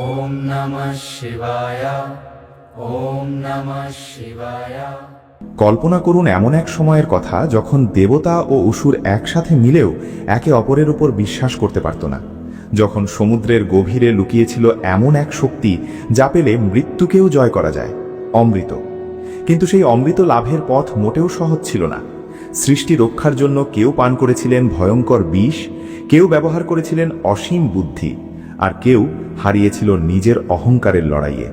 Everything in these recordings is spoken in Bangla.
ওম নমঃ শিবায়। ওম নমঃ শিবায়। কল্পনা করুন এমন এক সময়ের কথা যখন দেবতা ও অসুর একসাথে মিলেও একে অপরের উপর বিশ্বাস করতে পারত না। যখন সমুদ্রের গভীরে লুকিয়েছিল এমন এক শক্তি যা পেলে মৃত্যুকেও জয় করা যায়, অমৃত। কিন্তু সেই অমৃত লাভের পথ মোটেও সহজ ছিল না। সৃষ্টি রক্ষার জন্য কেউ পান করেছিলেন ভয়ঙ্কর বিষ, কেউ ব্যবহার করেছিলেন অসীম বুদ্ধি, আর কেউ হারিয়েছিল নিজের অহংকারের লড়াইয়ে।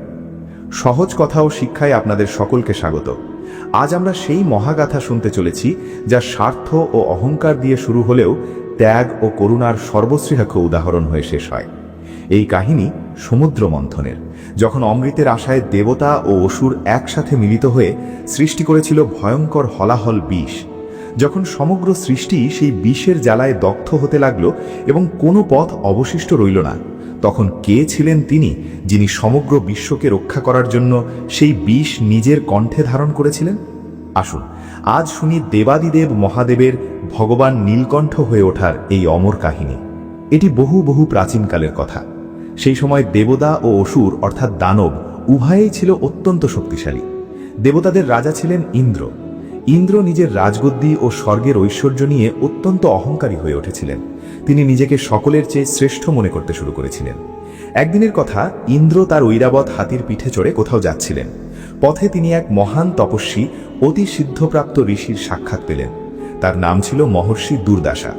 সহজ কথা ও শিক্ষায় আপনাদের সকলকে স্বাগত। আজ আমরা সেই মহাগাথা শুনতে চলেছি যা স্বার্থ ও অহংকার দিয়ে শুরু হলেও ত্যাগ ও করুণার সর্বশ্রেষ্ঠ উদাহরণ হয়ে শেষ হয়। এই কাহিনী সমুদ্র মন্থনের, যখন অমৃতের আশায় দেবতা ও অসুর একসাথে মিলিত হয়ে সৃষ্টি করেছিল ভয়ঙ্কর হলাহল বিষ। যখন সমগ্র সৃষ্টি সেই বিষের জ্বালায় দগ্ধ হতে লাগলো এবং কোনো পথ অবশিষ্ট রইল না, তখন কে ছিলেন তিনি যিনি সমগ্র বিশ্বকে রক্ষা করার জন্য সেই বিষ নিজের কণ্ঠে ধারণ করেছিলেন? আসুন আজ শুনি দেবাদিদেব মহাদেবের ভগবান নীলকণ্ঠ হয়ে ওঠার এই অমর কাহিনী। এটি বহু বহু প্রাচীনকালের কথা। সেই সময় দেবতা ও অসুর অর্থাৎ দানব উভয়েই ছিল অত্যন্ত শক্তিশালী। দেবতাদের রাজা ছিলেন ইন্দ্র। ইন্দ্র নিজের রাজগদ্দি ও স্বর্গের ঐশ্বর্য নিয়ে অত্যন্ত অহংকারী হয়ে উঠেছিলেন। তিনি নিজেকে সকলের চেয়ে শ্রেষ্ঠ মনে করতে শুরু করেছিলেন। একদিনের কথা, ইন্দ্র তার ঐরাবত হাতির পিঠে চড়ে কোথাও যাচ্ছিলেন। পথে তিনি এক মহান তপস্বী, অতি সিদ্ধপ্রাপ্ত ঋষির সাক্ষাৎ পেলেন। তার নাম ছিল মহর্ষি দুর্বাসা।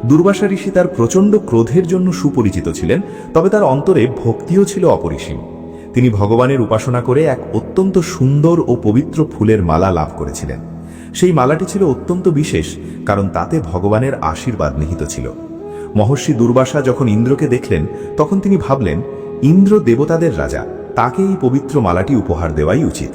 দুর্বাসা ঋষি তার প্রচণ্ড ক্রোধের জন্য সুপরিচিত ছিলেন, তবে তার অন্তরে ভক্তিও ছিল অপরিসীম। তিনি ভগবানের উপাসনা করে এক অত্যন্ত সুন্দর ও পবিত্র ফুলের মালা লাভ করেছিলেন। সেই মালাটি ছিল অত্যন্ত বিশেষ, কারণ তাতে ভগবানের আশীর্বাদ নিহিত ছিল। মহর্ষি দুর্বাসা যখন ইন্দ্রকে দেখলেন, তখন তিনি ভাবলেন, ইন্দ্র দেবতাদের রাজা, তাকে এই পবিত্র মালাটি উপহার দেওয়াই উচিত।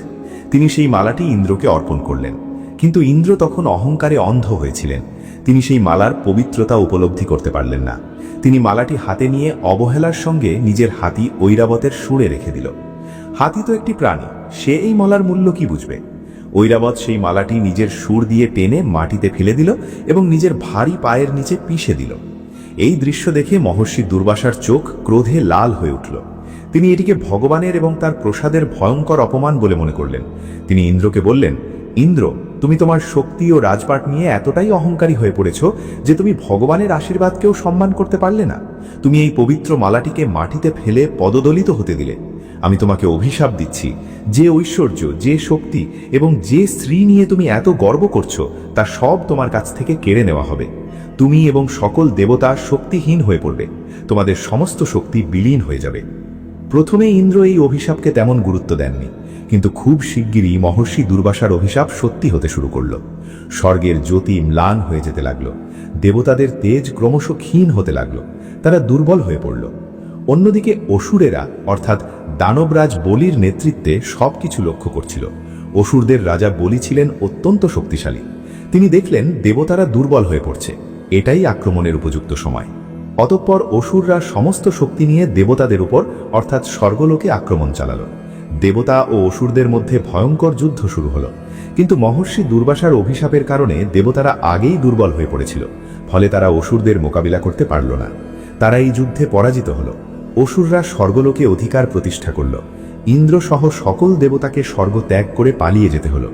তিনি সেই মালাটি ইন্দ্রকে অর্পণ করলেন। কিন্তু ইন্দ্র তখন অহংকারে অন্ধ হয়েছিলেন। তিনি সেই মালার পবিত্রতা উপলব্ধি করতে পারলেন না। তিনি মালাটি হাতে নিয়ে অবহেলার সঙ্গে নিজের হাতি ঐরাবতের সুরে রেখে দিল। হাতি তো একটি প্রাণী, সে এই মালার মূল্য কি বুঝবে? ঐরাবত সেই মালাটি নিজের সুর দিয়ে টেনে মাটিতে ফেলে দিল এবং নিজের ভারী পায়ের নিচে পিষে দিল। এই দৃশ্য দেখে মহর্ষি দুর্বাসার চোখ ক্রোধে লাল হয়ে উঠল। তিনি এটিকে ভগবানের এবং তার প্রসাদের ভয়ঙ্কর অপমান বলে মনে করলেন। তিনি ইন্দ্রকে বললেন, ইন্দ্র, তুমি তোমার শক্তি ও রাজপাট নিয়ে এতটাই অহংকারী হয়ে পড়েছ যে তুমি ভগবানের আশীর্বাদকেও সম্মান করতে পারলে না। তুমি এই পবিত্র মালাটিকে মাটিতে ফেলে পদদলিত হতে দিলে। আমি তোমাকে অভিশাপ দিচ্ছি, যে ঐশ্বর্য, যে শক্তি এবং যে স্ত্রী নিয়ে তুমি এত গর্ব করছো, তা সব তোমার কাছ থেকে কেড়ে নেওয়া হবে। তুমি এবং সকল দেবতা শক্তিহীন হয়ে পড়বে। তোমাদের সমস্ত শক্তি বিলীন হয়ে যাবে। প্রথমে ইন্দ্র এই অভিশাপকে তেমন গুরুত্ব দেননি, কিন্তু খুব শিগগিরই মহর্ষি দুর্বাসার অভিশাপ সত্যি হতে শুরু করল। স্বর্গের জ্যোতি ম্লান হয়ে যেতে লাগল। দেবতাদের তেজ ক্রমশ ক্ষীণ হতে লাগল। তারা দুর্বল হয়ে পড়ল। অন্যদিকে অসুরেরা অর্থাৎ দানবরাজ বলির নেতৃত্বে সবকিছু লক্ষ্য করছিল। অসুরদের রাজা বলি ছিলেন অত্যন্ত শক্তিশালী। তিনি দেখলেন দেবতারা দুর্বল হয়ে পড়ছে, এটাই আক্রমণের উপযুক্ত সময়। অতঃপর অসুররা সমস্ত শক্তি নিয়ে দেবতাদের উপর অর্থাৎ স্বর্গলোকে আক্রমণ চালালো। দেবতা ও অসুরদের মধ্যে ভয়ঙ্কর যুদ্ধ শুরু হলো। কিন্তু মহর্ষি দুর্বাসার অভিশাপের কারণে দেবতারা আগেই দুর্বল হয়ে পড়েছিল, ফলে তারা অসুরদের মোকাবিলা করতে পারল না। তারা এই যুদ্ধে পরাজিত হলো। অসুররা স্বর্গলোকে অধিকার প্রতিষ্ঠা করল। ইন্দ্র সহ সকল দেবতাকে স্বর্গ ত্যাগ করে পালিয়ে যেতে হলো।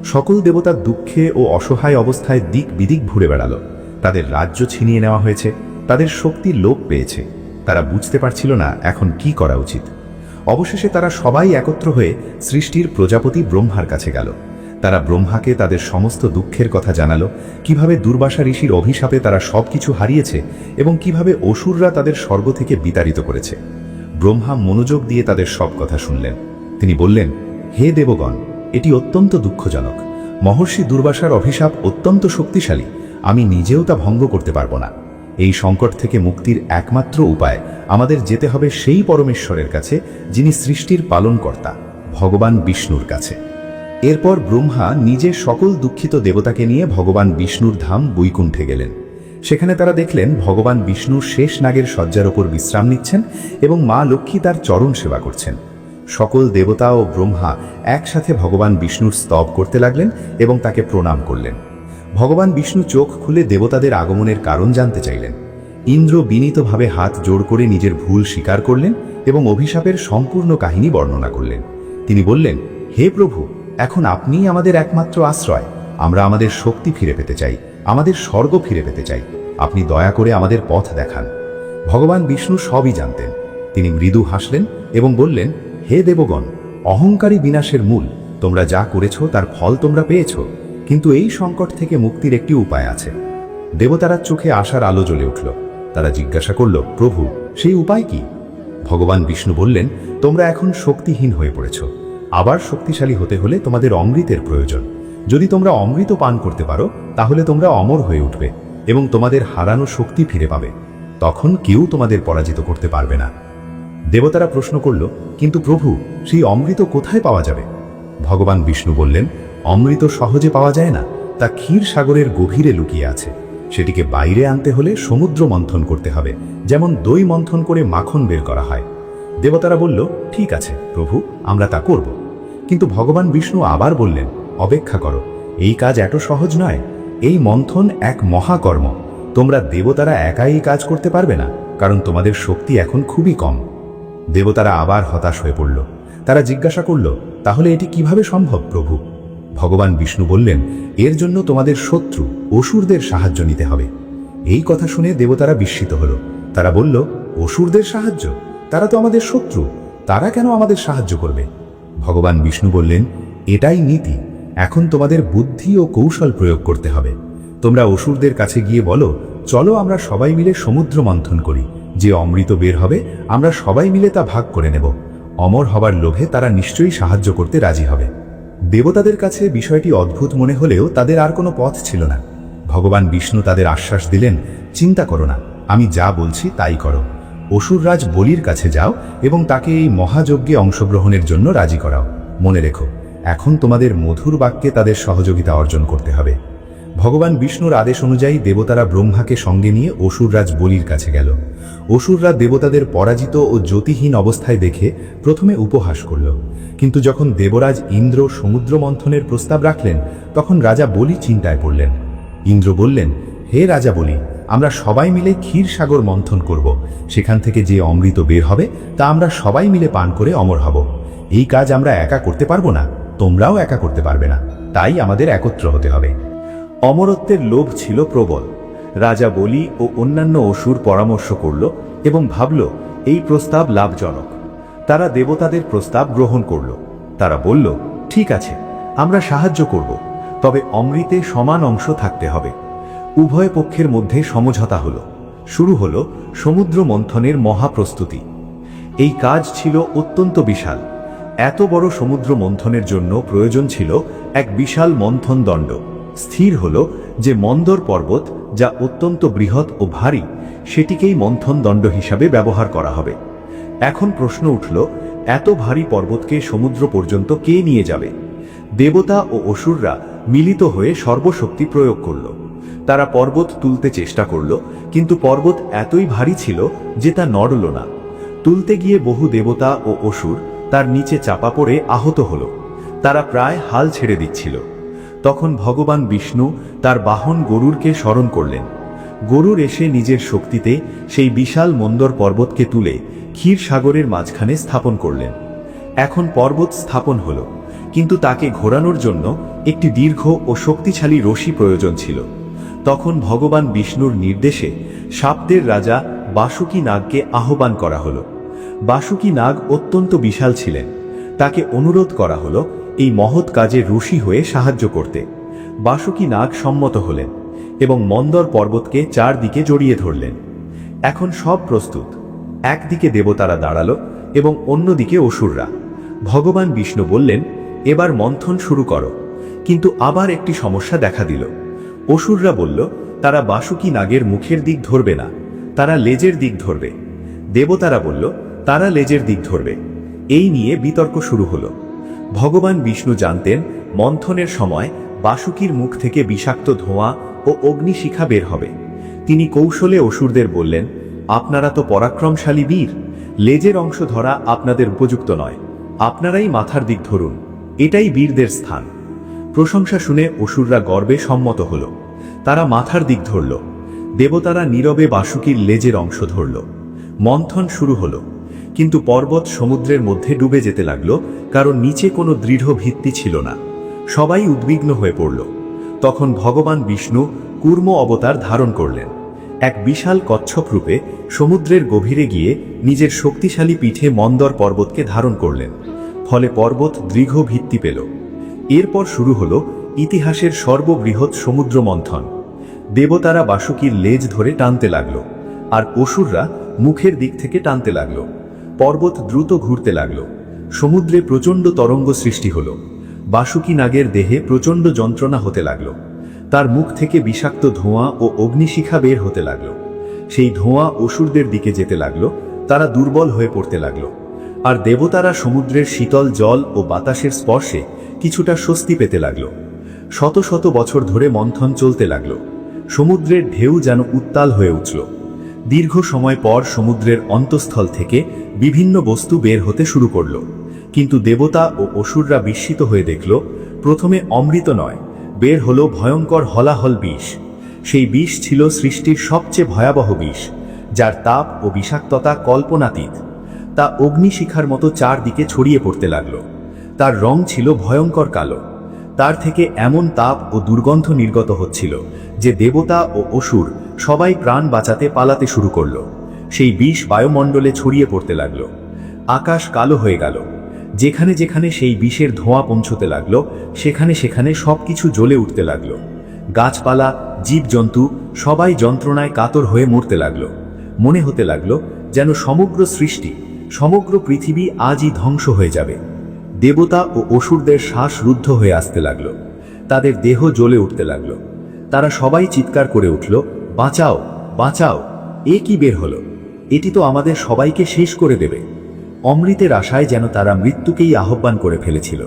সকল দেবতা দুঃখে ও অসহায় অবস্থায় দিক বিদিক ঘুরে বেড়ালো। তাদের রাজ্য ছিনিয়ে নেওয়া হয়েছে, তাদের শক্তি লোপ পেয়েছে। তারা বুঝতে পারছিল না এখন কি করা উচিত। অবশেষে তারা সবাই একত্র হয়ে সৃষ্টির প্রজাপতি ব্রহ্মার কাছে গেল। তারা ব্রহ্মাকে তাদের সমস্ত দুঃখের কথা জানালো, কিভাবে দুর্বাসা ঋষির অভিশাপে তারা সবকিছু হারিয়েছে এবং কিভাবে অসুররা তাদের স্বর্গ থেকে বিতাড়িত করেছে। ব্রহ্মা মনোযোগ দিয়ে তাদের সব কথা শুনলেন। তিনি বললেন, হে দেবগণ, এটি অত্যন্ত দুঃখজনক। মহর্ষি দুর্বাসার অভিশাপ অত্যন্ত শক্তিশালী। আমি নিজেও তা ভঙ্গ করতে পারব না। এই সংকট থেকে মুক্তির একমাত্র উপায় আমাদের যেতে হবে সেই পরমেশ্বরের কাছে, যিনি সৃষ্টির পালনকর্তা, ভগবান বিষ্ণুর কাছে। এরপর ব্রহ্মা নিজে সকল দুঃখিত দেবতাকে নিয়ে ভগবান বিষ্ণুর ধাম বৈকুণ্ঠে গেলেন। সেখানে তারা দেখলেন ভগবান বিষ্ণু শেষ নাগের শয্যার ওপর বিশ্রাম নিচ্ছেন এবং মা লক্ষ্মী তার চরণ সেবা করছেন। সকল দেবতা ও ব্রহ্মা একসাথে ভগবান বিষ্ণুর স্তব করতে লাগলেন এবং তাকে প্রণাম করলেন। ভগবান বিষ্ণু চোখ খুলে দেবতাদের আগমনের কারণ জানতে চাইলেন। ইন্দ্র বিনীতভাবে হাত জোড় করে নিজের ভুল স্বীকার করলেন এবং অভিশাপের সম্পূর্ণ কাহিনী বর্ণনা করলেন। তিনি বললেন, হে প্রভু, এখন আপনিই আমাদের একমাত্র আশ্রয়। আমরা আমাদের শক্তি ফিরে পেতে চাই, আমাদের স্বর্গ ফিরে পেতে চাই। আপনি দয়া করে আমাদের পথ দেখান। ভগবান বিষ্ণু সবই জানতেন। তিনি মৃদু হাসলেন এবং বললেন, হে দেবগণ, অহংকারী বিনাশের মূল। তোমরা যা করেছ তার ফল তোমরা পেয়েছ, কিন্তু এই সংকট থেকে মুক্তির একটি উপায় আছে। দেবতারা চোখে আশার আলো জ্বলে উঠল। তারা জিজ্ঞাসা করল, প্রভু, সেই উপায় কি? ভগবান বিষ্ণু বললেন, তোমরা এখন শক্তিহীন হয়ে পড়েছ। আবার শক্তিশালী হতে হলে তোমাদের অমৃতের প্রয়োজন। যদি তোমরা অমৃত পান করতে পারো, তাহলে তোমরা অমর হয়ে উঠবে এবং তোমাদের হারানো শক্তি ফিরে পাবে। তখন কেউ তোমাদের পরাজিত করতে পারবে না। দেবতারা প্রশ্ন করল, কিন্তু প্রভু, সেই অমৃত কোথায় পাওয়া যাবে? ভগবান বিষ্ণু বললেন, অমৃত সহজে পাওয়া যায় না, তা ক্ষীর সাগরের গভীরে লুকিয়ে আছে। সেটিকে বাইরে আনতে হলে সমুদ্র মন্থন করতে হবে, যেমন দই মন্থন করে মাখন বের করা হয়। দেবতারা বলল, ঠিক আছে প্রভু, আমরা তা করব। কিন্তু ভগবান বিষ্ণু আবার বললেন, অপেক্ষা করো, এই কাজ এত সহজ নয়। এই মন্থন এক মহাকর্ম। তোমরা দেবতারা একাই এই কাজ করতে পারবে না, কারণ তোমাদের শক্তি এখন খুবই কম। দেবতারা আবার হতাশ হয়ে পড়ল। তারা জিজ্ঞাসা করল, তাহলে এটি কিভাবে সম্ভব প্রভু? ভগবান বিষ্ণু বললেন, এর জন্য তোমাদের শত্রু অসুরদের সাহায্য নিতে হবে। এই কথা শুনে দেবতারা বিস্মিত হল। তারা বলল, অসুরদের সাহায্য? তারা তো আমাদের শত্রু, তারা কেন আমাদের সাহায্য করবে? ভগবান বিষ্ণু বললেন, এটাই নীতি। এখন তোমাদের বুদ্ধি ও কৌশল প্রয়োগ করতে হবে। তোমরা অসুরদের কাছে গিয়ে বলো, চলো আমরা সবাই মিলে সমুদ্র মন্থন করি। যে অমৃত বের হবে, আমরা সবাই মিলে তা ভাগ করে নেব। অমর হবার লোভে তারা নিশ্চয়ই সাহায্য করতে রাজি হবে। দেবতাদের কাছে বিষয়টি অদ্ভুত মনে হলেও তাদের আর কোনো পথ ছিল না। ভগবান বিষ্ণু তাদের আশ্বাস দিলেন, চিন্তা করো না, আমি যা বলছি তাই করো। অসুররাজ বলির কাছে যাও এবং তাকে এই মহাযজ্ঞে অংশগ্রহণের জন্য রাজি করাও। মনে রেখো, এখন তোমাদের মধুর বাক্যে তাদের সহযোগিতা অর্জন করতে হবে। ভগবান বিষ্ণুর আদেশ অনুযায়ী দেবতারা ব্রহ্মাকে সঙ্গে নিয়ে অসুররাজ বলির কাছে গেল। অসুররা দেবতাদের পরাজিত ও জ্যোতিহীন অবস্থায় দেখে প্রথমে উপহাস করল, কিন্তু যখন দেবরাজ ইন্দ্র সমুদ্র মন্থনের প্রস্তাব রাখলেন, তখন রাজা বলি চিন্তায় পড়লেন। ইন্দ্র বললেন, হে রাজা বলি, আমরা সবাই মিলে ক্ষীর সাগর মন্থন করব। সেখান থেকে যে অমৃত বের হবে তা আমরা সবাই মিলে পান করে অমর হব। এই কাজ আমরা একা করতে পারবো না, তোমরাও একা করতে পারবে না, তাই আমাদের একত্র হতে হবে। অমরত্বের লোভ ছিল প্রবল। রাজা বলি ও অন্যান্য অসুর পরামর্শ করল এবং ভাবল এই প্রস্তাব লাভজনক। তারা দেবতাদের প্রস্তাব গ্রহণ করল। তারা বলল, ঠিক আছে, আমরা সাহায্য করব, তবে অমৃতে সমান অংশ থাকতে হবে। উভয় পক্ষের মধ্যে সমঝোতা হলো। শুরু হলো সমুদ্র মন্থনের মহাপ্রস্তুতি। এই কাজ ছিল অত্যন্ত বিশাল। এত বড় সমুদ্র মন্থনের জন্য প্রয়োজন ছিল এক বিশাল মন্থন দণ্ড। স্থির হলো যে মন্দর পর্বত, যা অত্যন্ত বৃহৎ ও ভারী, সেটিকেই মন্থন দণ্ড হিসাবে ব্যবহার করা হবে। এখন প্রশ্ন উঠল, এত ভারী পর্বতকে সমুদ্র পর্যন্ত কে নিয়ে যাবে? দেবতা ও অসুররা মিলিত হয়ে সর্বশক্তি প্রয়োগ করল। তারা পর্বত তুলতে চেষ্টা করল, কিন্তু পর্বত এতই ভারী ছিল যে তা নড়ল না। তুলতে গিয়ে বহু দেবতা ও অসুর তার নিচে চাপা পড়ে আহত হল। তারা প্রায় হাল ছেড়ে দিচ্ছিল। তখন ভগবান বিষ্ণু তার বাহন গরুরকে স্মরণ করলেন। গরুর এসে নিজের শক্তিতে সেই বিশাল মন্দর পর্বতকে তুলে ক্ষীর সাগরের মাঝখানে স্থাপন করলেন। এখন পর্বত স্থাপন হল, কিন্তু তাকে ঘোরানোর জন্য একটি দীর্ঘ ও শক্তিশালী রশি প্রয়োজন ছিল। তখন ভগবান বিষ্ণুর নির্দেশে শাব্দের রাজা বাসুকী নাগকে আহ্বান করা হল। বাসুকী নাগ অত্যন্ত বিশাল ছিলেন। তাকে অনুরোধ করা হলো এই মহৎ কাজে রশি হয়ে সাহায্য করতে। বাসুকী নাগ সম্মত হলেন এবং মন্দর পর্বতকে চারদিকে জড়িয়ে ধরলেন। এখন সব প্রস্তুত। একদিকে দেবতারা দাঁড়ালো এবং অন্যদিকে অসুররা। ভগবান বিষ্ণু বললেন, এবার মন্থন শুরু করো। কিন্তু আবার একটি সমস্যা দেখা দিল। অসুররা বলল, তারা বাসুকী নাগের মুখের দিক ধরবে না, তারা লেজের দিক ধরবে। দেবতারা বলল, তারা লেজের দিক ধরবে। এই নিয়ে বিতর্ক শুরু হলো। ভগবান বিষ্ণু জানতেন মন্থনের সময় বাসুকীর মুখ থেকে বিষাক্ত ধোঁয়া ও অগ্নিশিখা বের হবে। তিনি কৌশলে অসুরদের বললেন, আপনারা তো পরাক্রমশালী বীর, লেজের অংশ ধরা আপনাদের উপযুক্ত নয়, আপনারাই মাথার দিক ধরুন, এটাই বীরদের স্থান। প্রশংসা শুনে অসুররা গর্বে সম্মত হল। তারা মাথার দিক ধরল। দেবতারা নীরবে বাসুকীর লেজের অংশ ধরল। মন্থন শুরু হল, কিন্তু পর্বত সমুদ্রের মধ্যে ডুবে যেতে লাগলো, কারণ নিচে কোনো দৃঢ় ভিত্তি ছিল না। সবাই উদ্বিগ্ন হয়ে পড়ল। তখন ভগবান বিষ্ণু কূর্ম অবতার ধারণ করলেন। এক বিশাল কচ্ছপ রূপে সমুদ্রের গভীরে গিয়ে নিজের শক্তিশালী পিঠে মন্দর পর্বতকে ধারণ করলেন। ফলে পর্বত দৃঢ় ভিত্তি পেল। এরপর শুরু হল ইতিহাসের সর্ববৃহৎ সমুদ্র মন্থন। দেবতারা বাসুকীর লেজ ধরে টানতে লাগল, আর অসুররা মুখের দিক থেকে টানতে লাগল। পর্বত দ্রুত ঘুরতে লাগল। সমুদ্রে প্রচণ্ড তরঙ্গ সৃষ্টি হল। বাসুকী নাগের দেহে প্রচণ্ড যন্ত্রণা হতে লাগল। তার মুখ থেকে বিষাক্ত ধোঁয়া ও অগ্নিশিখা বের হতে লাগল। সেই ধোঁয়া অসুরদের দিকে যেতে লাগল। তারা দুর্বল হয়ে পড়তে লাগল। আর দেবতারা সমুদ্রের শীতল জল ও বাতাসের স্পর্শে কিছুটা স্বস্তি পেতে লাগল। শত শত বছর ধরে মন্থন চলতে লাগল। সমুদ্রের ঢেউ যেন উত্তাল হয়ে উঠল। দীর্ঘ সময় পর সমুদ্রের অন্তঃস্থল থেকে বিভিন্ন বস্তু বের হতে শুরু করল। কিন্তু দেবতা ও অসুররা বিস্মিত হয়ে দেখল, প্রথমে অমৃত নয়, বের হলো ভয়ঙ্কর হলাহল বিষ। সেই বিষ ছিল সৃষ্টির সবচেয়ে ভয়াবহ বিষ, যার তাপ ও বিষাক্ততা কল্পনাতীত। তা অগ্নিশিখার মতো চারদিকে ছড়িয়ে পড়তে লাগল। তার রং ছিল ভয়ঙ্কর কালো। তার থেকে এমন তাপ ও দুর্গন্ধ নির্গত হচ্ছিল যে দেবতা ও অসুর সবাই প্রাণ বাঁচাতে পালাতে শুরু করল। সেই বিষ বায়ুমণ্ডলে ছড়িয়ে পড়তে লাগল। আকাশ কালো হয়ে গেল। যেখানে যেখানে সেই বিষের ধোঁয়া পৌঁছতে লাগল, সেখানে সেখানে সবকিছু জ্বলে উঠতে লাগল। গাছপালা, জীবজন্তু সবাই যন্ত্রণায় কাতর হয়ে মরতে লাগল। মনে হতে লাগল যেন সমগ্র সৃষ্টি, সমগ্র পৃথিবী আজই ধ্বংস হয়ে যাবে। দেবতা ও অসুরদের শ্বাস রুদ্ধ হয়ে আসতে লাগল। তাদের দেহ জ্বলে উঠতে লাগল। তারা সবাই চিৎকার করে উঠল, বাঁচাও, বাঁচাও, এ কি বের হলো? এটি তো আমাদের সবাইকে শেষ করে দেবে। অমৃতের আশায় যেন তারা মৃত্যুকেই আহ্বান করে ফেলেছিল।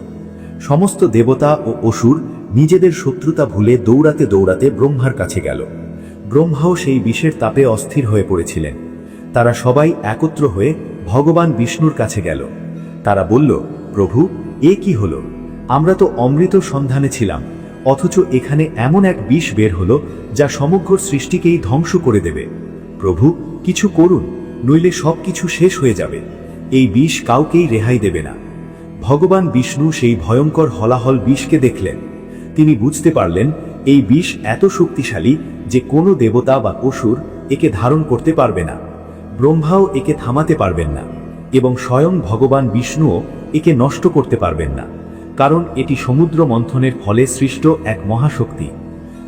সমস্ত দেবতা ও অসুর নিজেদের শত্রুতা ভুলে দৌড়াতে দৌড়াতে ব্রহ্মার কাছে গেল। ব্রহ্মাও সেই বিষের তাপে অস্থির হয়ে পড়েছিলেন। তারা সবাই একত্র হয়ে ভগবান বিষ্ণুর কাছে গেল। তারা বলল, প্রভু, এ কি হলো? আমরা তো অমৃত সন্ধানে ছিলাম, অথচ এখানে এমন এক বিষ বের হলো যা সমগ্র সৃষ্টিকেই ধ্বংস করে দেবে। প্রভু, কিছু করুন, নইলে সবকিছু শেষ হয়ে যাবে। এই বিষ কাউকেই রেহাই দেবে না। ভগবান বিষ্ণু সেই ভয়ঙ্কর হলাহল বিষকে দেখলেন। তিনি বুঝতে পারলেন এই বিষ এত শক্তিশালী যে কোনো দেবতা বা অসুর একে ধারণ করতে পারবে না। ব্রহ্মাও একে থামাতে পারবেন না, এবং স্বয়ং ভগবান বিষ্ণুও একে নষ্ট করতে পারবেন না, কারণ এটি সমুদ্র মন্থনের ফলে সৃষ্ট এক মহাশক্তি।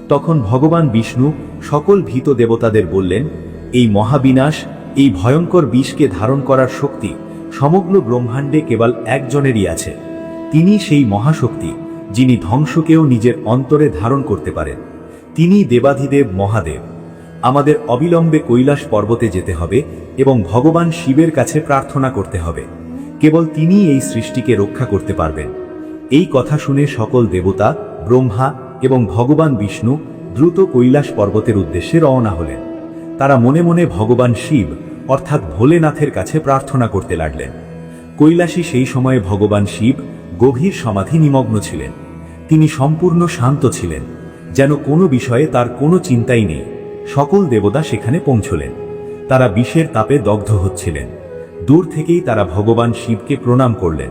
তখন ভগবান বিষ্ণু সকল ভীত দেবতাদের বললেন, এই মহাবিনাশ, এই ভয়ঙ্কর বিষকে ধারণ করার শক্তি সমগ্র ব্রহ্মাণ্ডে কেবল একজনেরই আছে। তিনি সেই মহাশক্তি, যিনি ধ্বংসকেও নিজের অন্তরে ধারণ করতে পারেন। তিনি দেবাধিদেব মহাদেব। আমাদের অবিলম্বে কৈলাস পর্বতে যেতে হবে এবং ভগবান শিবের কাছে প্রার্থনা করতে হবে। কেবল তিনি এই সৃষ্টিকে রক্ষা করতে পারবেন। এই কথা শুনে সকল দেবতা, ব্রহ্মা এবং ভগবান বিষ্ণু দ্রুত কৈলাস পর্বতের উদ্দেশ্যে রওনা হলেন। তারা মনে মনে ভগবান শিব অর্থাৎ ভোলেনাথের কাছে প্রার্থনা করতে লাগলেন। কৈলাসী সেই সময়ে ভগবান শিব গভীর সমাধি নিমগ্ন ছিলেন। তিনি সম্পূর্ণ শান্ত ছিলেন, যেন কোনো বিষয়ে তার কোনো চিন্তাই নেই। সকল দেবতা সেখানে পৌঁছলেন। তারা বিষের তাপে দগ্ধ হচ্ছিলেন। দূর থেকেই তারা ভগবান শিবকে প্রণাম করলেন।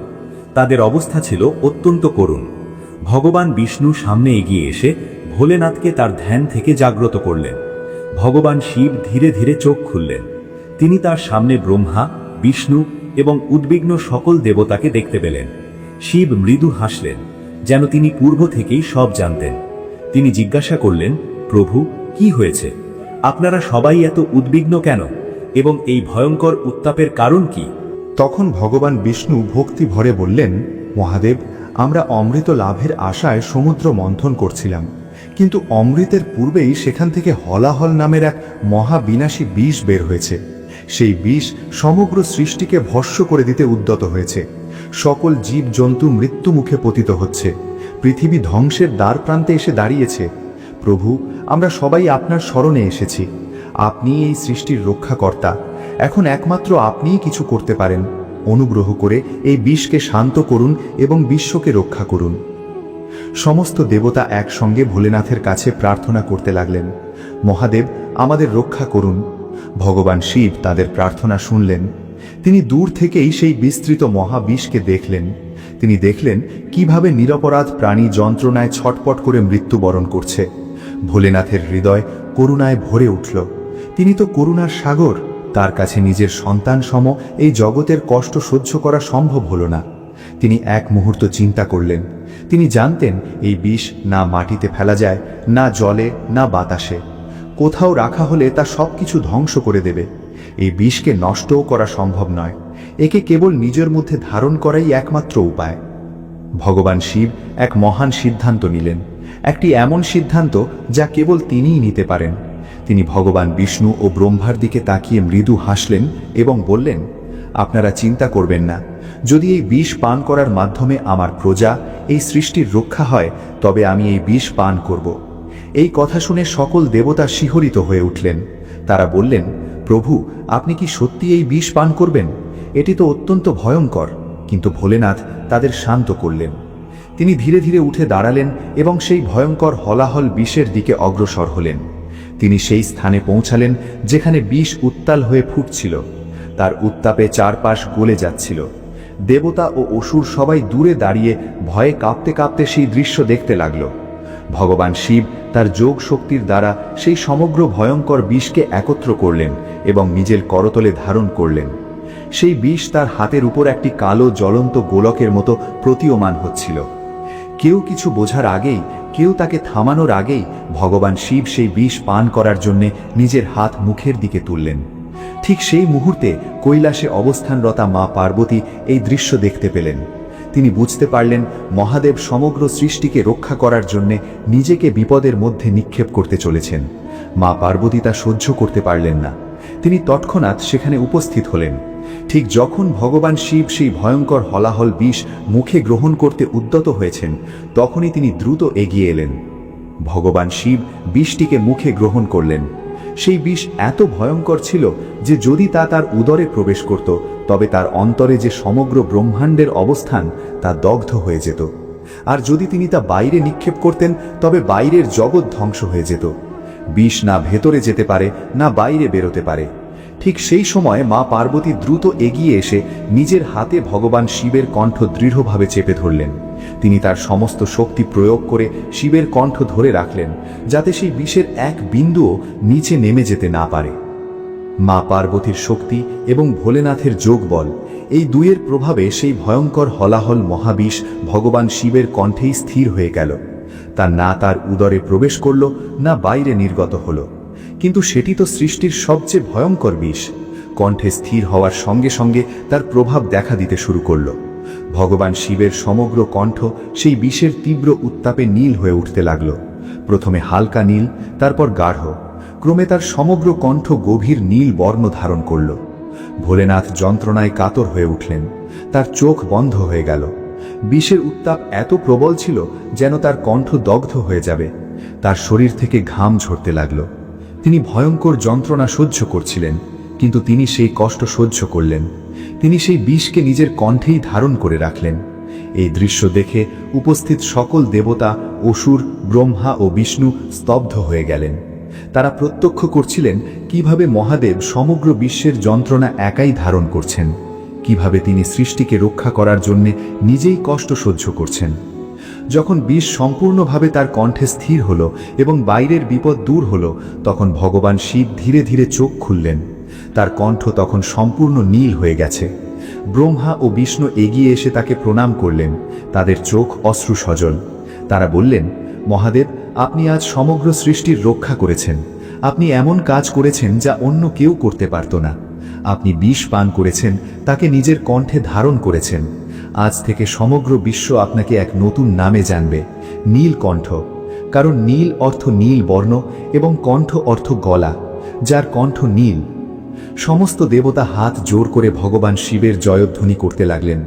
তাদের অবস্থা ছিল অত্যন্ত করুণ। ভগবান বিষ্ণু সামনে এগিয়ে এসে ভোলেনাথকে তার ধ্যান থেকে জাগ্রত করলেন। ভগবান শিব ধীরে ধীরে চোখ খুললেন। তিনি তার সামনে ব্রহ্মা, বিষ্ণু এবং উদ্বিগ্ন সকল দেবতাকে দেখতে পেলেন। শিব মৃদু হাসলেন, যেন তিনি পূর্ব থেকেই সব জানতেন। তিনি জিজ্ঞাসা করলেন, প্রভু, কি হয়েছে? আপনারা সবাই এত উদ্বিগ্ন কেন, এবং এই ভয়ঙ্কর উত্তাপের কারণ কি? তখন ভগবান বিষ্ণু ভক্তি ভরে বললেন, মহাদেব, আমরা অমৃত লাভের আশায় সমুদ্র মন্থন করছিলাম, কিন্তু অমৃতের পূর্বেই সেখান থেকে হলাহল নামের এক মহাবিনাশী বিষ বের হয়েছে। সেই বিষ সমগ্র সৃষ্টিকে ভস্ম করে দিতে উদ্যত হয়েছে। সকল জীব জন্তু মৃত্যু মুখে পতিত হচ্ছে। পৃথিবী ধ্বংসের দ্বার প্রান্তে এসে দাঁড়িয়েছে। প্রভু, আমরা সবাই আপনার শরণে এসেছি। আপনি এই সৃষ্টির রক্ষাকর্তা। এখন একমাত্র আপনিই কিছু করতে পারেন। অনুগ্রহ করে এই বিষকে শান্ত করুন এবং বিশ্বকে রক্ষা করুন। সমস্ত দেবতা একসঙ্গে ভোলেনাথের কাছে প্রার্থনা করতে লাগলেন, মহাদেব, আমাদের রক্ষা করুন। ভগবান শিব তাদের প্রার্থনা শুনলেন। তিনি দূর থেকেই সেই বিস্তৃত মহাবিষকে দেখলেন। তিনি দেখলেন কিভাবে নিরপরাধ প্রাণী যন্ত্রণায় ছটপট করে মৃত্যুবরণ করছে। ভোলেনাথের হৃদয় করুণায় ভরে উঠল। তিনি তো করুণার সাগর, তার কাছে নিজের সন্তান সম এই জগতের কষ্ট সহ্য করা সম্ভব হল না। তিনি এক মুহূর্ত চিন্তা করলেন। তিনি জানতেন এই বিষ না মাটিতে ফেলা যায়, না জলে, না বাতাসে। কোথাও রাখা হলে তা সবকিছু ধ্বংস করে দেবে। এই বিষকে নষ্টও করা সম্ভব নয়, একে কেবল নিজের মধ্যে ধারণ করাই একমাত্র উপায়। ভগবান শিব এক মহান সিদ্ধান্ত নিলেন, একটি এমন সিদ্ধান্ত যা কেবল তিনিই নিতে পারেন। তিনি ভগবান বিষ্ণু ও ব্রহ্মার দিকে তাকিয়ে মৃদু হাসলেন এবং বললেন, আপনারা চিন্তা করবেন না। যদি এই বিষ পান করার মাধ্যমে আমার প্রজা, এই সৃষ্টির রক্ষা হয়, তবে আমি এই বিষ পান করব। এই কথা শুনে সকল দেবতা শিহরিত হয়ে উঠলেন। তারা বললেন, প্রভু, আপনি কি সত্যি এই বিষ পান করবেন? এটি তো অত্যন্ত ভয়ঙ্কর। কিন্তু ভোলেনাথ তাদের শান্ত করলেন। তিনি ধীরে ধীরে উঠে দাঁড়ালেন এবং সেই ভয়ঙ্কর হলাহল বিষের দিকে অগ্রসর হলেন। তিনি সেই স্থানে পৌঁছালেন যেখানে বিষ উত্তাল হয়ে ফুটছিল। তার উত্তাপে চারপাশ গলে যাচ্ছিল। দেবতা ও অসুর সবাই দূরে দাঁড়িয়ে ভয়ে কাঁপতে কাঁপতে সেই দৃশ্য দেখতে লাগল। ভগবান শিব তার যোগ শক্তির দ্বারা সেই সমগ্র ভয়ঙ্কর বিষকে একত্র করলেন এবং নিজের করতলে ধারণ করলেন। সেই বিষ তার হাতের উপর একটি কালো জ্বলন্ত গোলকের মতো প্রতীয়মান হচ্ছিল। কেউ কিছু বোঝার আগেই, কেউ তাকে থামানোর আগেই ভগবান শিব সেই বিষ পান করার জন্যে নিজের হাত মুখের দিকে তুললেন। ঠিক সেই মুহূর্তে কৈলাসে অবস্থানরতা মা পার্বতী এই দৃশ্য দেখতে পেলেন। তিনি বুঝতে পারলেন মহাদেব সমগ্র সৃষ্টিকে রক্ষা করার জন্যে নিজেকে বিপদের মধ্যে নিক্ষেপ করতে চলেছেন। মা পার্বতী তা সহ্য করতে পারলেন না। তিনি তৎক্ষণাৎ সেখানে উপস্থিত হলেন। ঠিক যখন ভগবান শিব সেই ভয়ঙ্কর হলাহল বিষ মুখে গ্রহণ করতে উদ্যত হয়েছেন, তখনই তিনি দ্রুত এগিয়ে এলেন। ভগবান শিব বিষটিকে মুখে গ্রহণ করলেন। সেই বিষ এত ভয়ঙ্কর ছিল যে যদি তা তার উদরে প্রবেশ করত, তবে তার অন্তরে যে সমগ্র ব্রহ্মাণ্ডের অবস্থান তা দগ্ধ হয়ে যেত। আর যদি তিনি তা বাইরে নিক্ষেপ করতেন, তবে বাইরের জগৎ ধ্বংস হয়ে যেত। বিষ না ভেতরে যেতে পারে, না বাইরে বেরোতে পারে। ঠিক সেই সময় মা পার্বতী দ্রুত এগিয়ে এসে নিজের হাতে ভগবান শিবের কণ্ঠ দৃঢ়ভাবে চেপে ধরলেন। তিনি তার সমস্ত শক্তি প্রয়োগ করে শিবের কণ্ঠ ধরে রাখলেন, যাতে সেই বিষের এক বিন্দুও নিচে নেমে যেতে না পারে। মা পার্বতীর শক্তি এবং ভোলেনাথের যোগ বল, এই দুইয়ের প্রভাবে সেই ভয়ঙ্কর হলাহল মহাবিষ ভগবান শিবের কণ্ঠেই স্থির হয়ে গেল। তা না তার উদরে প্রবেশ করল, না বাইরে নির্গত হল। কিন্তু সেটি তো সৃষ্টির সবচেয়ে ভয়ঙ্কর বিষ। কণ্ঠে স্থির হওয়ার সঙ্গে সঙ্গে তার প্রভাব দেখা দিতে শুরু করল। ভগবান শিবের সমগ্র কণ্ঠ সেই বিষের তীব্র উত্তাপে নীল হয়ে উঠতে লাগল। প্রথমে হালকা নীল, তারপর গাঢ়। ক্রমে তার সমগ্র কণ্ঠ গভীর নীল বর্ণ ধারণ করল। ভোলেনাথ যন্ত্রণায় কাতর হয়ে উঠলেন। তার চোখ বন্ধ হয়ে গেল। বিষের উত্তাপ এত প্রবল ছিল যেন তার কণ্ঠ দগ্ধ হয়ে যাবে। তার শরীর থেকে ঘাম ঝরতে লাগল। তিনি ভয়ঙ্কর যন্ত্রণা সহ্য করছিলেন, কিন্তু তিনি সেই কষ্ট সহ্য করলেন। তিনি সেই বিষকে নিজের কণ্ঠেই ধারণ করে রাখলেন। এই দৃশ্য দেখে উপস্থিত সকল দেবতা, অসুর, ব্রহ্মা ও বিষ্ণু স্তব্ধ হয়ে গেলেন। তারা প্রত্যক্ষ করছিলেন কিভাবে মহাদেব সমগ্র বিশ্বের যন্ত্রণা একাই ধারণ করছেন, কিভাবে তিনি সৃষ্টিকে রক্ষা করার জন্য নিজেই কষ্ট সহ্য করছেন। যখন বিষ সম্পূর্ণভাবে তার কণ্ঠে স্থির হল এবং বাইরের বিপদ দূর হল, তখন ভগবান শিব ধীরে ধীরে চোখ খুললেন। তার কণ্ঠ তখন সম্পূর্ণ নীল হয়ে গেছে। ব্রহ্মা ও বিষ্ণু এগিয়ে এসে তাকে প্রণাম করলেন। তাদের চোখ অশ্রু সজল। তারা বললেন, মহাদেব, আপনি আজ সমগ্র সৃষ্টির রক্ষা করেছেন। আপনি এমন কাজ করেছেন যা অন্য কেউ করতে পারত না। আপনি বিষ পান করেছেন, তাকে নিজের কণ্ঠে ধারণ করেছেন। আজ থেকে সমগ্র বিশ্ব আপনাকে এক নতুন নামে জানবে, নীলকণ্ঠ। কারণ নীল অর্থ নীল বর্ণ এবং কণ্ঠ অর্থ গলা, যার কণ্ঠ নীল। সমস্ত দেবতা হাত জোর করে ভগবান শিবের জয়ধ্বনি করতে লাগলেন।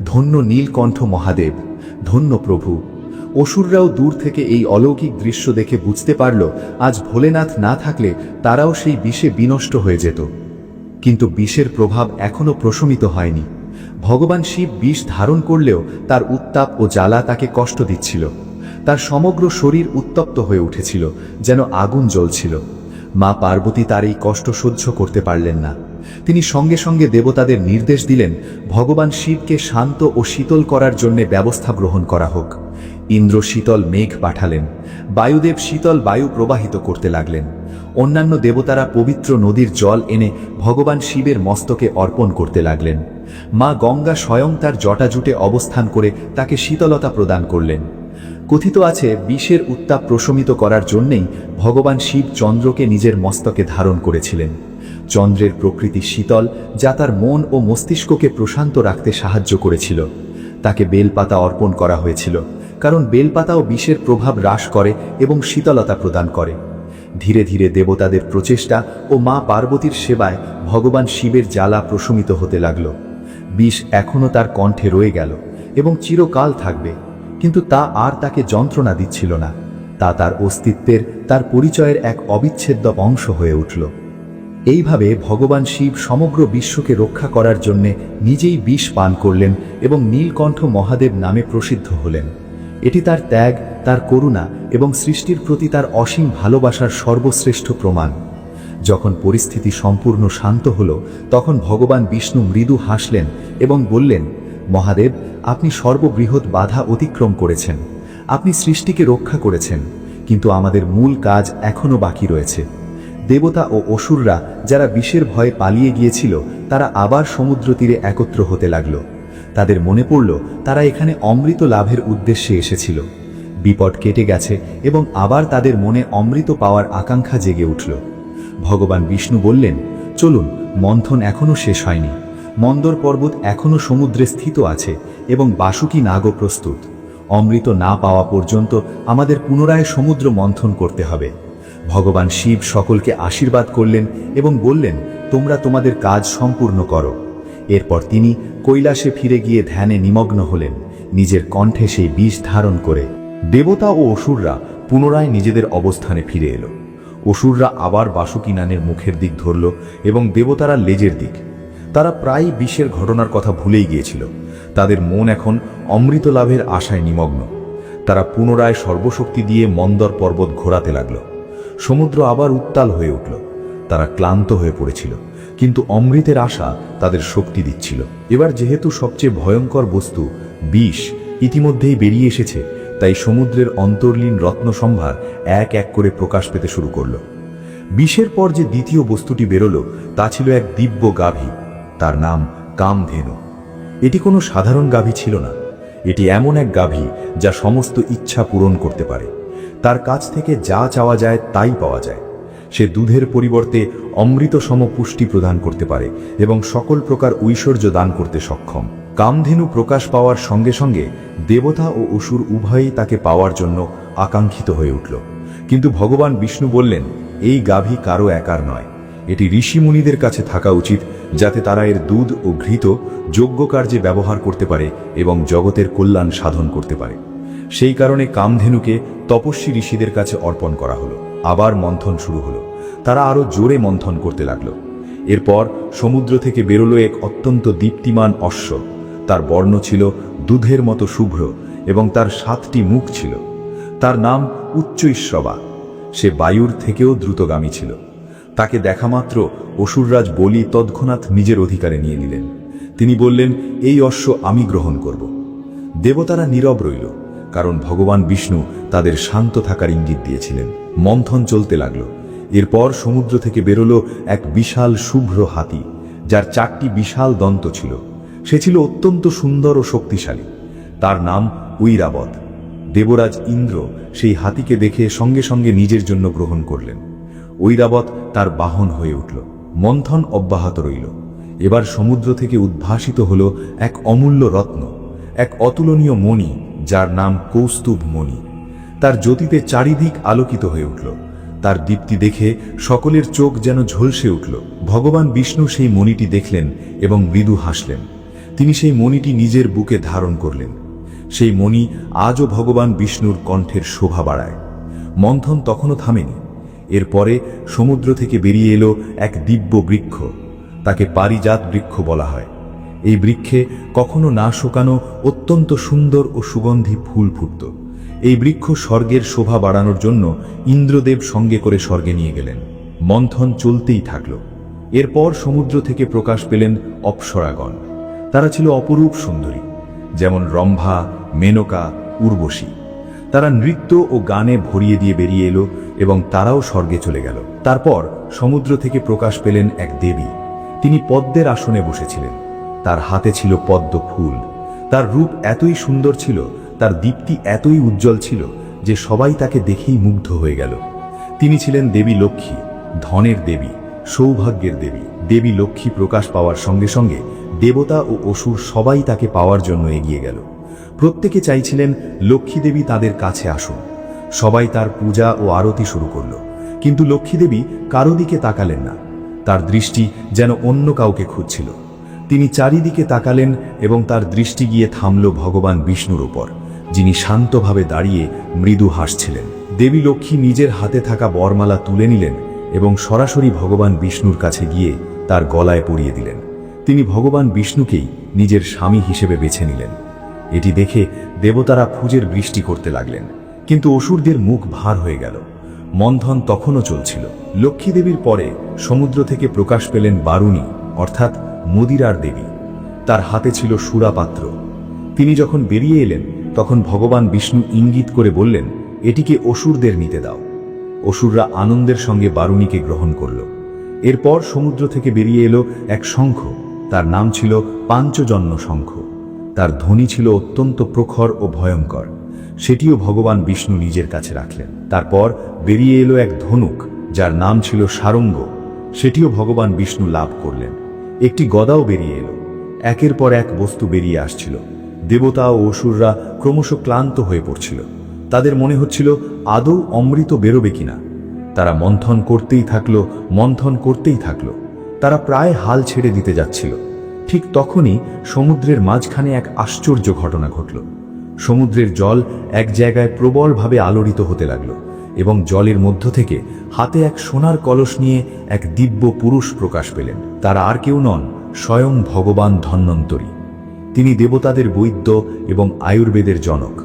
ধন্য নীলকণ্ঠ মহাদেব, ধন্য প্রভু। অসুররাও দূর থেকে এই অলৌকিক দৃশ্য দেখে বুঝতে পারল, আজ ভোলেনাথ না থাকলে তারাও সেই বিষে বিনষ্ট হয়ে যেত। কিন্তু বিষের প্রভাব এখনো প্রশমিত হয়নি। ভগবান শিব বিষ ধারণ করলেও তার উত্তাপ ও জ্বালা তাকে কষ্ট দিচ্ছিল। তার সমগ্র শরীর উত্তপ্ত হয়ে উঠেছিল, যেন আগুন জ্বলছিল। মা পার্বতী তার এই কষ্ট সহ্য করতে পারলেন না। তিনি সঙ্গে সঙ্গে দেবতাদের নির্দেশ দিলেন ভগবান শিবকে শান্ত ও শীতল করার জন্য ব্যবস্থা গ্রহণ করা হোক। ইন্দ্র শীতল মেঘ পাঠালেন, বায়ুদেব শীতল বায়ু প্রবাহিত করতে লাগলেন। অন্যান্য দেবতারা পবিত্র নদীর জল এনে ভগবান শিবের মস্তকে অর্পণ করতে লাগলেন। মা গঙ্গা স্বয়ং তার জটাজুটে অবস্থান করে তাকে শীতলতা প্রদান করলেন। কথিত আছে বিষের উত্তাপ প্রশমিত করার জন্যেই ভগবান শিব চন্দ্রকে নিজের মস্তকে ধারণ করেছিলেন। চন্দ্রের প্রকৃতি শীতল, যা তার মন ও মস্তিষ্ককে প্রশান্ত রাখতে সাহায্য করেছিল। তাকে বেলপাতা অর্পণ করা হয়েছিল, কারণ বেলপাতাও বিষের প্রভাব হ্রাস করে এবং শীতলতা প্রদান করে। ধীরে ধীরে দেবতাদের প্রচেষ্টা ও মা পার্বতীর সেবায় ভগবান শিবের জ্বালা প্রশমিত হতে লাগল। বিষ এখনও তার কণ্ঠে রয়ে গেল এবং চিরকাল থাকবে, কিন্তু তা আর তাকে যন্ত্রণা দিচ্ছিল না। তা তার অস্তিত্বের, তার পরিচয়ের এক অবিচ্ছেদ্য অংশ হয়ে উঠল। এইভাবে ভগবান শিব সমগ্র বিশ্বকে রক্ষা করার জন্য নিজেই বিষ পান করলেন এবং নীলকণ্ঠ মহাদেব নামে প্রসিদ্ধ হলেন। এটি তার ত্যাগ, তার করুণা এবং সৃষ্টির প্রতি তার অসীম ভালোবাসার সর্বশ্রেষ্ঠ প্রমাণ। যখন পরিস্থিতি সম্পূর্ণ শান্ত হল, তখন ভগবান বিষ্ণু মৃদু হাসলেন এবং বললেন, মহাদেব, আপনি সর্ববৃহৎ বাধা অতিক্রম করেছেন। আপনি সৃষ্টিকে রক্ষা করেছেন, কিন্তু আমাদের মূল কাজ এখনও বাকি রয়েছে। দেবতা ও অসুররা যারা বিষের ভয়ে পালিয়ে গিয়েছিল, তারা আবার সমুদ্র তীরে একত্র হতে লাগল। তাদের মনে পড়ল তারা এখানে অমৃত লাভের উদ্দেশ্যে এসেছিল। বিপদ কেটে গেছে এবং আবার তাদের মনে অমৃত পাওয়ার আকাঙ্ক্ষা জেগে উঠল। ভগবান বিষ্ণু বললেন, চলুন, মন্থন এখনও শেষ হয়নি। মন্দর পর্বত এখনও সমুদ্রে স্থিত আছে এবং বাসুকী নাগও প্রস্তুত। অমৃত না পাওয়া পর্যন্ত আমাদের পুনরায় সমুদ্র মন্থন করতে হবে। ভগবান শিব সকলকে আশীর্বাদ করলেন এবং বললেন, তোমরা তোমাদের কাজ সম্পূর্ণ করো। এরপর তিনি কৈলাসে ফিরে গিয়ে ধ্যানে নিমগ্ন হলেন, নিজের কণ্ঠে সেই বিষ ধারণ করে। দেবতা ও অসুররা পুনরায় নিজেদের অবস্থানে ফিরে এলো। অসুররা আবার বাসুকীনানের মুখের দিক ধরল এবং দেবতারা লেজের দিক। তারা প্রায় বিষের ঘটনার কথা ভুলেই গিয়েছিল। তাদের মন এখন অমৃত লাভের আশায় নিমগ্ন। তারা পুনরায় সর্বশক্তি দিয়ে মন্দর পর্বত ঘোরাতে লাগল। সমুদ্র আবার উত্তাল হয়ে উঠল। তারা ক্লান্ত হয়ে পড়েছিল, কিন্তু অমৃতের আশা তাদের শক্তি দিচ্ছিল। এবার যেহেতু সবচেয়ে ভয়ঙ্কর বস্তু বিষ ইতিমধ্যেই বেরিয়ে এসেছে, তাই সমুদ্রের অন্তর্লীন রত্নসম্ভার এক এক করে প্রকাশ পেতে শুরু করল। বিষের পর যে দ্বিতীয় বস্তুটি বেরোল, তা ছিল এক দিব্য গাভী। তার নাম কামধেনু। এটি কোনো সাধারণ গাভী ছিল না। এটি এমন এক গাভী যা সমস্ত ইচ্ছা পূরণ করতে পারে। তার কাছ থেকে যা চাওয়া যায় তাই পাওয়া যায়। সে দুধের পরিবর্তে অমৃত সম পুষ্টি প্রদান করতে পারে এবং সকল প্রকার ঐশ্বর্য দান করতে সক্ষম। কামধেনু প্রকাশ পাওয়ার সঙ্গে সঙ্গে দেবতা ও অসুর উভয়ই তাকে পাওয়ার জন্য আকাঙ্ক্ষিত হয়ে উঠল। কিন্তু ভগবান বিষ্ণু বললেন, এই গাভী কারো একার নয়। এটি ঋষিমুনিদের কাছে থাকা উচিত, যাতে তারা এর দুধ ও ঘৃত যজ্ঞ কার্যে ব্যবহার করতে পারে এবং জগতের কল্যাণ সাধন করতে পারে। সেই কারণে কামধেনুকে তপস্বী ঋষিদের কাছে অর্পণ করা হলো। আবার মন্থন শুরু হলো। তারা আরো জোরে মন্থন করতে লাগলো। এরপর সমুদ্র থেকে বেরোলো এক অত্যন্ত দীপ্তিমান অশ্ব। তার বর্ণ ছিল দুধের মতো শুভ্র এবং তার 7টি মুখ ছিল। তার নাম উচ্চৈঃস্রবা। সে বায়ুর থেকেও দ্রুতগামী ছিল। তাকে দেখামাত্র অসুররাজ বলি তৎক্ষণাৎ নিজের অধিকারে নিয়ে নিলেন। তিনি বললেন, এই অশ্ব আমি গ্রহণ করব। দেবতারা নীরব রইল, কারণ ভগবান বিষ্ণু তাদের শান্ত থাকার ইঙ্গিত দিয়েছিলেন। মন্থন চলতে লাগলো। এরপর সমুদ্র থেকে বেরোলো এক বিশাল শুভ্র হাতি, যার 4টি বিশাল দন্ত ছিল। সে ছিল অত্যন্ত সুন্দর ও শক্তিশালী। তার নাম ঐরাবত। দেবরাজ ইন্দ্র সেই হাতিকে দেখে সঙ্গে সঙ্গে নিজের জন্য গ্রহণ করলেন। ঐরাবত তার বাহন হয়ে উঠল। মন্থন অব্যাহত রইল। এবার সমুদ্র থেকে উদ্ভাসিত হল এক অমূল্য রত্ন, এক অতুলনীয় মণি, যার নাম কৌস্তুভ মণি। তার জ্যোতিতে চারিদিক আলোকিত হয়ে উঠল। তার দীপ্তি দেখে সকলের চোখ যেন ঝলসে উঠল। ভগবান বিষ্ণু সেই মণিটি দেখলেন এবং মৃদু হাসলেন। তিনি সেই মণিটি নিজের বুকে ধারণ করলেন। সেই মণি আজও ভগবান বিষ্ণুর কণ্ঠের শোভা বাড়ায়। মন্থন তখনও থামেনি। এরপরে সমুদ্র থেকে বেরিয়ে এলো এক দিব্য বৃক্ষ। তাকে পারিজাত বৃক্ষ বলা হয়। এই বৃক্ষে কখনো না শোকানো অত্যন্ত সুন্দর ও সুগন্ধি ফুল ফুটত। এই বৃক্ষ স্বর্গের শোভা বাড়ানোর জন্য ইন্দ্রদেব সঙ্গে করে স্বর্গে নিয়ে গেলেন। মন্থন চলতেই থাকল। এরপর সমুদ্র থেকে প্রকাশ পেলেন অপ্সরাগণ। তারা ছিল অপরূপ সুন্দরী, যেমন রম্ভা, মেনকা, উর্বশী। তারা নৃত্য ও গানে ভরিয়ে দিয়ে বেরিয়ে এলো এবং তারাও স্বর্গে চলে গেল। তারপর সমুদ্র থেকে প্রকাশ পেলেন এক দেবী। তিনি পদ্মের আসনে বসেছিলেন। তার হাতে ছিল পদ্ম ফুল। তার রূপ এতই সুন্দর ছিল, তার দীপ্তি এতই উজ্জ্বল ছিল যে সবাই তাকে দেখেই মুগ্ধ হয়ে গেল। তিনি ছিলেন দেবী লক্ষ্মী, ধনের দেবী, সৌভাগ্যের দেবী। দেবী লক্ষ্মী প্রকাশ পাওয়ার সঙ্গে সঙ্গে দেবতা ও অসুর সবাই তাকে পাওয়ার জন্য এগিয়ে গেল। প্রত্যেকে চাইছিলেন লক্ষ্মী দেবী তাদের কাছে আসুন। সবাই তার পূজা ও আরতি শুরু করল, কিন্তু লক্ষ্মী দেবী কারো দিকে তাকালেন না। তার দৃষ্টি যেন অন্য কাউকে খুঁজছিল। তিনি চারিদিকে তাকালেন এবং তার দৃষ্টি গিয়ে থামল ভগবান বিষ্ণুর উপর, যিনি শান্তভাবে দাঁড়িয়ে মৃদু হাসছিলেন। দেবী লক্ষ্মী নিজের হাতে থাকা বরমালা তুলে নিলেন এবং সরাসরি ভগবান বিষ্ণুর কাছে গিয়ে তার গলায় পরিয়ে দিলেন। তিনি ভগবান বিষ্ণুকেই নিজের স্বামী হিসেবে বেছে নিলেন। এটি দেখে দেবতারা ফুজের বৃষ্টি করতে লাগলেন, কিন্তু অসুরদের মুখ ভার হয়ে গেল। মন্থন তখনও চলছিল। লক্ষ্মী দেবীর পরে সমুদ্র থেকে প্রকাশ পেলেন বারুণী, অর্থাৎ মদিরার দেবী। তার হাতে ছিল সুরাপাত্র। তিনি যখন বেরিয়ে এলেন তখন ভগবান বিষ্ণু ইঙ্গিত করে বললেন, এটিকে অসুরদের নিতে দাও। অসুররা আনন্দের সঙ্গে বারুণীকে গ্রহণ করল। এরপর সমুদ্র থেকে বেরিয়ে এলো এক শঙ্খ। তার নাম ছিল পাঞ্চজন্য শঙ্খ। তার ধ্বনি ছিল অত্যন্ত প্রখর ও ভয়ঙ্কর। সেটিও ভগবান বিষ্ণু নিজের কাছে রাখলেন। তারপর বেরিয়ে এলো এক ধনুক, যার নাম ছিল সারঙ্গ। সেটিও ভগবান বিষ্ণু লাভ করলেন। একটি গদাও বেরিয়ে এলো। একের পর এক বস্তু বেরিয়ে আসছিল। দেবতা ও অসুররা ক্রমশ ক্লান্ত হয়ে পড়ছিল। তাদের মনে হচ্ছিল আদৌ অমৃত বেরোবে কিনা। তারা মন্থন করতেই থাকলো। তারা প্রায় হাল ছেড়ে দিতে যাচ্ছিল। ঠিক তখনই সমুদ্রের মাঝখানে এক আশ্চর্য ঘটনা ঘটল। সমুদ্রের জল এক জায়গায় প্রবলভাবে আলোড়িত হতে লাগলো এবং জলের মধ্য থেকে হাতে এক সোনার কলস নিয়ে এক দিব্য পুরুষ প্রকাশ পেলেন। তারা আর কেউ নন, স্বয়ং ভগবান ধন্বন্তরী। তিনি দেবতাদের বৈদ্য এবং আয়ুর্বেদের জনক।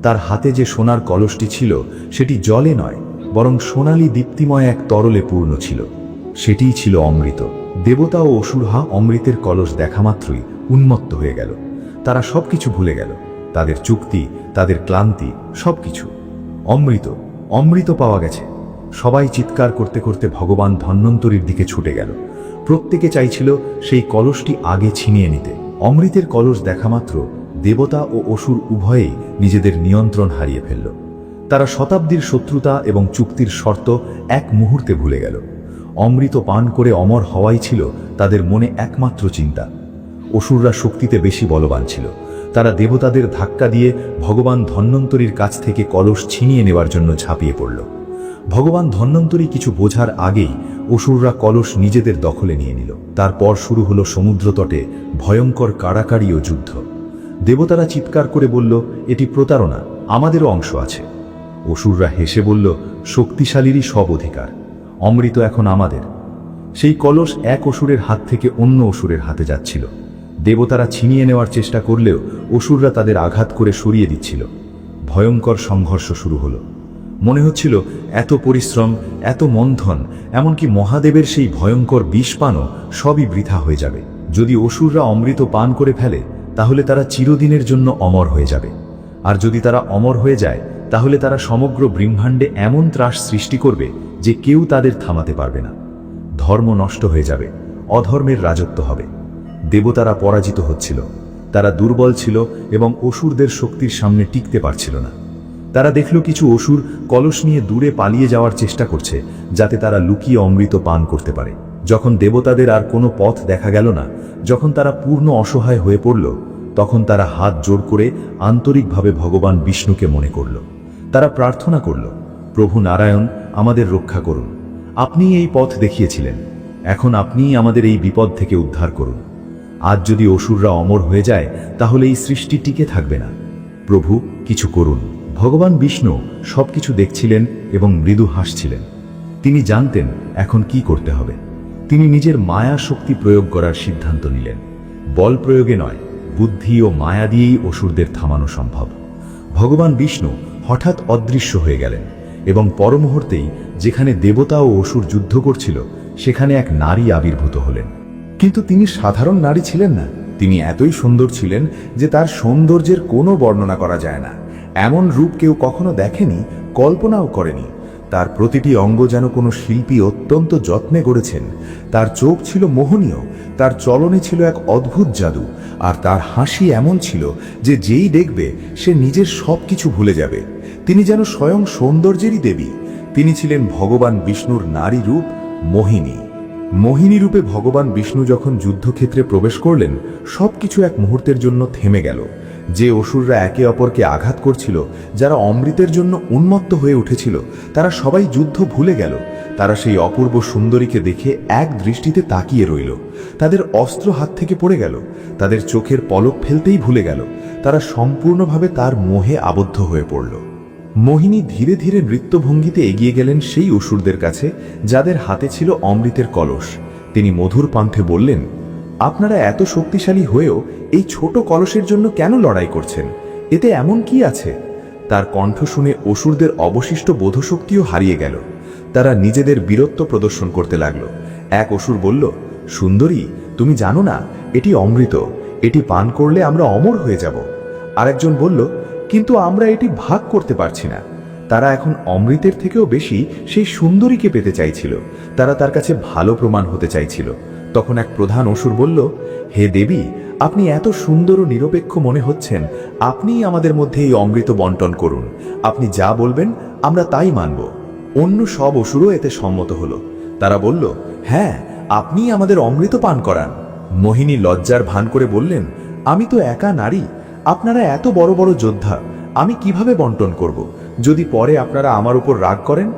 তার হাতে যে সোনার কলসটি ছিল সেটি জলে নয়, বরং সোনালী দীপ্তিময় এক তরলে পূর্ণ ছিল। সেটিই ছিল অমৃত। দেবতা ও অসুরহা অমৃতের কলস দেখা মাত্রই উন্মত্ত হয়ে গেল। তারা সবকিছু ভুলে গেল, তাদের চুক্তি, তাদের ক্লান্তি, সবকিছু। অমৃত, অমৃত পাওয়া গেছে। সবাই চিৎকার করতে করতে ভগবান ধন্বন্তরীর দিকে ছুটে গেল। প্রত্যেকে চাইছিল সেই কলসটি আগে ছিনিয়ে নিতে। অমৃতের কলস দেখা মাত্র দেবতা ও অসুর উভয়েই নিজেদের নিয়ন্ত্রণ হারিয়ে ফেলল। তারা শতাব্দীর শত্রুতা এবং চুক্তির শর্ত এক মুহূর্তে ভুলে গেল। অমৃত পান করে অমর হওয়াই ছিল তাদের মনে একমাত্র চিন্তা। অসুররা শক্তিতে বেশি বলবান ছিল। তারা দেবতাদের ধাক্কা দিয়ে ভগবান ধন্বন্তরীর কাছ থেকে কলস ছিনিয়ে নেওয়ার জন্য ঝাঁপিয়ে পড়ল। ভগবান ধন্বন্তরী কিছু বোঝার আগেই অসুররা কলস নিজেদের দখলে নিয়ে নিল। তারপর শুরু হলো সমুদ্র তটে ভয়ঙ্কর কাড়াকাড়ি ও যুদ্ধ। দেবতারা চিৎকার করে বলল, এটি প্রতারণা, আমাদেরও অংশ আছে। অসুররা হেসে বলল, শক্তিশালীরই সব অধিকার, অমৃত এখন আমাদের। সেই কলস এক অসুরের হাত থেকে অন্য অসুরের হাতে যাচ্ছিল। দেবতারা ছিনিয়ে নেওয়ার চেষ্টা করলেও অসুররা তাদের আঘাত করে সরিয়ে দিচ্ছিল। ভয়ঙ্কর সংঘর্ষ শুরু হলো। মনে হচ্ছিল এত পরিশ্রম, এত মন্থন, এমনকি মহাদেবের সেই ভয়ঙ্কর বিষপানও সবই বৃথা হয়ে যাবে। যদি অসুররা অমৃত পান করে ফেলে তাহলে তারা চিরদিনের জন্য অমর হয়ে যাবে। আর যদি তারা অমর হয়ে যায় তাহলে তারা সমগ্র ব্রহ্মাণ্ডে এমন ত্রাস সৃষ্টি করবে যে কেউ তাদের থামাতে পারবে না। ধর্ম নষ্ট হয়ে যাবে, অধর্মের রাজত্ব হবে। দেবতারা পরাজিত হচ্ছিল। তারা দুর্বল ছিল এবং অসুরদের শক্তির সামনে টিকতে পারছিল না। তারা দেখল কিছু অসুর কলস নিয়ে দূরে পালিয়ে যাওয়ার চেষ্টা করছে, যাতে তারা লুকিয়ে অমৃত পান করতে পারে। যখন দেবতাদের আর কোনো পথ দেখা গেল না, যখন তারা পূর্ণ অসহায় হয়ে পড়ল, তখন তারা হাত জোড় করে আন্তরিকভাবে ভগবান বিষ্ণুকে মনে করল। তারা প্রার্থনা করল, প্রভু নারায়ণ, আমাদের রক্ষা করুন। আপনিই এই পথ দেখিয়েছিলেন, এখন আপনিই আমাদের এই বিপদ থেকে উদ্ধার করুন। আজ যদি অসুররা অমর হয়ে যায় তাহলে এই সৃষ্টি টিকে থাকবে না। প্রভু, কিছু করুন। ভগবান বিষ্ণু সবকিছু দেখছিলেন এবং মৃদু হাসছিলেন। তিনি জানতেন এখন কি করতে হবে। তিনি নিজের মায়া শক্তি প্রয়োগ করার সিদ্ধান্ত নিলেন। বল প্রয়োগে নয়, বুদ্ধি ও মায়া দিয়েই অসুরদের থামানো সম্ভব। ভগবান বিষ্ণু হঠাৎ অদৃশ্য হয়ে গেলেন এবং পরমুহূর্তেই যেখানে দেবতা ও অসুর যুদ্ধ করছিল সেখানে এক নারী আবির্ভূত হলেন। কিন্তু তিনি সাধারণ নারী ছিলেন না, তিনি এতই সুন্দর ছিলেন যে তার সৌন্দর্যের কোনো বর্ণনা করা যায় না। এমন রূপ কেউ কখনো দেখেনি, কল্পনাও করেনি। তার প্রতিটি অঙ্গ যেন কোনো শিল্পী অত্যন্ত যত্নে গড়েছেন। তার চোখ ছিল মোহনীয়, তার চলনে ছিল এক অদ্ভুত জাদু, আর তার হাসি এমন ছিল যে যেই দেখবে সে নিজের সবকিছু ভুলে যাবে। তিনি যেন স্বয়ং সৌন্দর্যেরই দেবী। তিনি ছিলেন ভগবান বিষ্ণুর নারী রূপ মোহিনী। মোহিনী রূপে ভগবান বিষ্ণু যখন যুদ্ধক্ষেত্রে প্রবেশ করলেন, সবকিছু এক মুহূর্তের জন্য থেমে গেল। যে অসুররা একে অপরকে আঘাত করছিল, যারা অমৃতের জন্য উন্মত্ত হয়ে উঠেছিল, তারা সবাই যুদ্ধ ভুলে গেল। তারা সেই অপূর্ব সুন্দরীকে দেখে এক দৃষ্টিতে তাকিয়ে রইল। তাদের অস্ত্র হাত থেকে পড়ে গেল, তাদের চোখের পলক ফেলতেই ভুলে গেল। তারা সম্পূর্ণভাবে তার মোহে আবদ্ধ হয়ে পড়ল। মোহিনী ধীরে ধীরে নৃত্যভঙ্গিতে এগিয়ে গেলেন সেই অসুরদের কাছে, যাদের হাতে ছিল অমৃতের কলস। তিনি মধুর কণ্ঠে বললেন, আপনারা এত শক্তিশালী হয়েও এই ছোট কলসের জন্য কেন লড়াই করছেন? এতে এমন কি আছে? তার কণ্ঠ শুনে অসুরদের অবশিষ্ট বোধশক্তিও হারিয়ে গেল। তারা নিজেদের বীরত্ব প্রদর্শন করতে লাগল। এক অসুর বলল, সুন্দরী, তুমি জানো না এটি অমৃত, এটি পান করলে আমরা অমর হয়ে যাব। আরেকজন বলল, কিন্তু আমরা এটি ভাগ করতে পারছি না। তারা এখন অমৃতের থেকেও বেশি সেই সুন্দরীকে পেতে চাইছিল। তারা তার কাছে ভালো প্রমাণ হতে চাইছিল। তখন এক প্রধান অসুর বলল, হে দেবী, আপনি এত সুন্দর ও নিরপেক্ষ মনে হচ্ছেন, আপনিই আমাদের মধ্যে এই অমৃত বন্টন করুন। আপনি যা বলবেন আমরা তাই মানব। অন্য সব অসুরও এতে সম্মত হলো। তারা বলল, হ্যাঁ, আপনিই আমাদের অমৃত পান করান। মোহিনী লজ্জার ভান করে বললেন, আমি তো একা নারী, আপনারা এত বড় বড় যোদ্ধা, আমি কিভাবে বন্টন করব? যদি পরে আপনারা আমার উপর রাগ করেন?